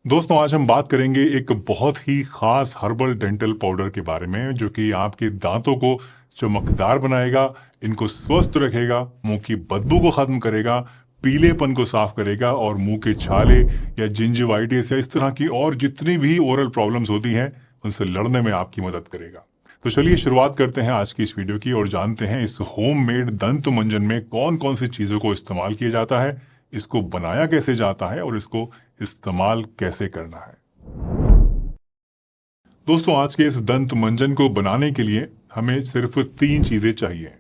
दोस्तों आज हम बात करेंगे एक बहुत ही खास हर्बल डेंटल पाउडर के बारे में जो कि आपके दांतों को चमकदार बनाएगा, इनको स्वस्थ रखेगा, मुंह की बदबू को खत्म करेगा, पीलेपन को साफ करेगा और मुंह के छाले या जिंजिवाइटिस या इस तरह की और जितनी भी ओरल प्रॉब्लम्स होती हैं उनसे लड़ने में आपकी मदद करेगा। तो चलिए शुरुआत करते हैं आज की इस वीडियो की और जानते हैं इस होममेड दंत मंजन में कौन कौन सी चीजों को इस्तेमाल किया जाता है, इसको बनाया कैसे जाता है और इसको इस्तेमाल कैसे करना है। दोस्तों आज के इस दंत मंजन को बनाने के लिए हमें सिर्फ 3 चीजें चाहिए।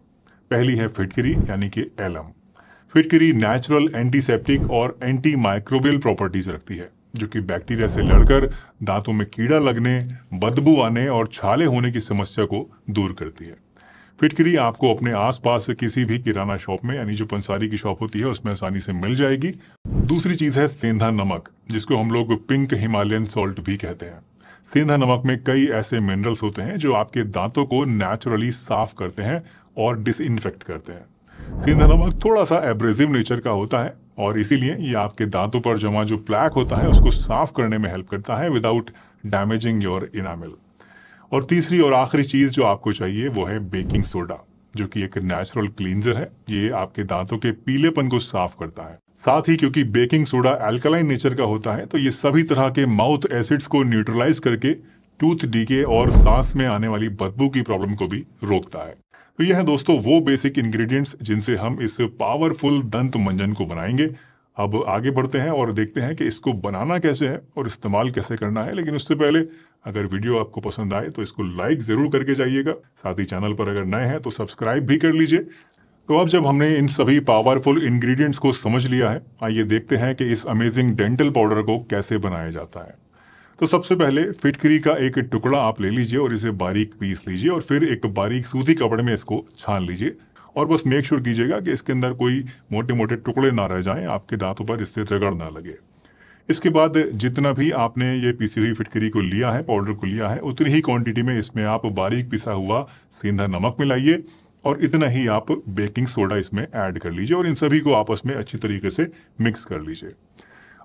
पहली है फिटकरी यानी कि एलम। फिटकरी नेचुरल एंटीसेप्टिक और एंटी माइक्रोबियल प्रॉपर्टीज रखती है जो कि बैक्टीरिया से लड़कर दांतों में कीड़ा लगने, बदबू आने और छाले होने की समस्या को दूर करती है। फिटकरी आपको अपने आसपास किसी भी किराना शॉप में यानी जो पंसारी की शॉप होती है उसमें आसानी से मिल जाएगी। दूसरी चीज है सेंधा नमक जिसको हम लोग पिंक हिमालयन सॉल्ट भी कहते हैं। सेंधा नमक में कई ऐसे मिनरल्स होते हैं जो आपके दांतों को नेचुरली साफ करते हैं और डिसइंफेक्ट करते हैं। सेंधा नमक थोड़ा सा एब्रेसिव नेचर का होता है और इसीलिए ये आपके दांतों पर जमा जो प्लैक होता है उसको साफ करने में हेल्प करता है विदाउट डैमेजिंग योर इनामिल। और तीसरी और आखिरी चीज जो आपको चाहिए वो है बेकिंग सोडा जो कि एक नेचुरल क्लींजर है। ये आपके दांतों के पीलेपन को साफ करता है। साथ ही क्योंकि बेकिंग सोडा अल्कलाइन नेचर का होता है तो ये सभी तरह के माउथ एसिड्स को न्यूट्रलाइज करके टूथ डीके और सांस में आने वाली बदबू की प्रॉब्लम को भी रोकता है। तो यह है दोस्तों वो बेसिक इंग्रेडिएंट्स जिनसे हम इस पावरफुल दंत मंजन को बनाएंगे। अब आगे बढ़ते हैं और देखते हैं कि इसको बनाना कैसे है और इस्तेमाल कैसे करना है। लेकिन उससे पहले अगर वीडियो आपको पसंद आए तो इसको लाइक जरूर करके जाइएगा। साथ ही चैनल पर अगर नए हैं तो सब्सक्राइब भी कर लीजिए। तो अब जब हमने इन सभी पावरफुल इंग्रेडिएंट्स को समझ लिया है, आइए देखते हैं कि इस अमेजिंग डेंटल पाउडर को कैसे बनाया जाता है। तो सबसे पहले फिटकरी का एक टुकड़ा आप ले लीजिए और इसे बारीक पीस लीजिए और फिर एक बारीक सूती कपड़े में इसको छान लीजिए और बस मेक श्योर कीजिएगा कि इसके अंदर कोई मोटे मोटे टुकड़े ना रह जाएं, आपके दांतों पर इससे रगड़ ना लगे। इसके बाद जितना भी आपने ये पीसी हुई फिटकरी को लिया है, पाउडर को लिया है, उतनी ही क्वांटिटी में इसमें आप बारीक पिसा हुआ सेंधा नमक मिलाइए और इतना ही आप बेकिंग सोडा इसमें ऐड कर लीजिए और इन सभी को आपस में अच्छी तरीके से मिक्स कर लीजिए।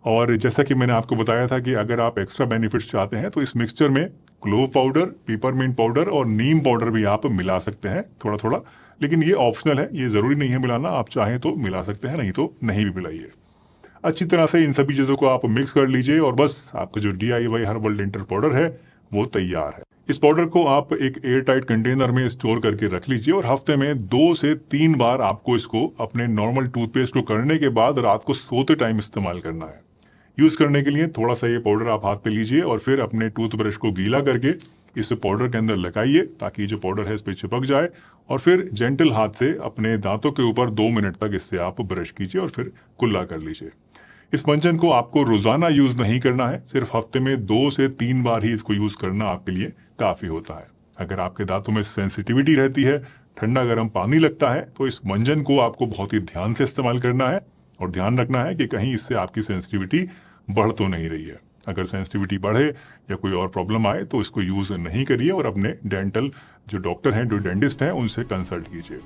और जैसा कि मैंने आपको बताया था कि अगर आप एक्स्ट्रा बेनिफिट्स चाहते हैं तो इस मिक्सचर में क्लोव पाउडर, पिपरमिंट पाउडर और नीम पाउडर भी आप मिला सकते हैं थोड़ा थोड़ा, लेकिन ये ऑप्शनल है, ये जरूरी नहीं है मिलाना। आप चाहें तो मिला सकते हैं, नहीं तो नहीं भी मिलाइए। अच्छी तरह से इन सभी चीजों को आप मिक्स कर लीजिए और बस आपका जो DIY हर्बल डेंटल पाउडर है वो तैयार है। इस पाउडर को आप एक एयर टाइट कंटेनर में स्टोर करके रख लीजिए और हफ्ते में 2 से 3 बार आपको इसको अपने नॉर्मल टूथपेस्ट को करने के बाद रात को सोते टाइम इस्तेमाल करना है। यूज करने के लिए थोड़ा सा ये पाउडर आप हाथ पे लीजिए और फिर अपने टूथब्रश को गीला करके इस पाउडर के अंदर लगाइए ताकि जो पाउडर है इस पे चिपक जाए और फिर जेंटल हाथ से अपने दांतों के ऊपर 2 मिनट तक इससे आप ब्रश कीजिए और फिर कुल्ला कर लीजिए। इस मंजन को आपको रोजाना यूज नहीं करना है, सिर्फ हफ्ते में 2 से 3 बार ही इसको यूज करना आपके लिए काफी होता है। अगर आपके दांतों में सेंसिटिविटी रहती है, ठंडा गर्म पानी लगता है, तो इस मंजन को आपको बहुत ही ध्यान से इस्तेमाल करना है और ध्यान रखना है कि कहीं इससे आपकी सेंसिटिविटी बढ़ तो नहीं रही है। अगर सेंसिटिविटी बढ़े या कोई और प्रॉब्लम आए तो इसको यूज नहीं करिए और अपने डेंटल जो डॉक्टर हैं, जो डेंटिस्ट हैं, उनसे कंसल्ट कीजिए।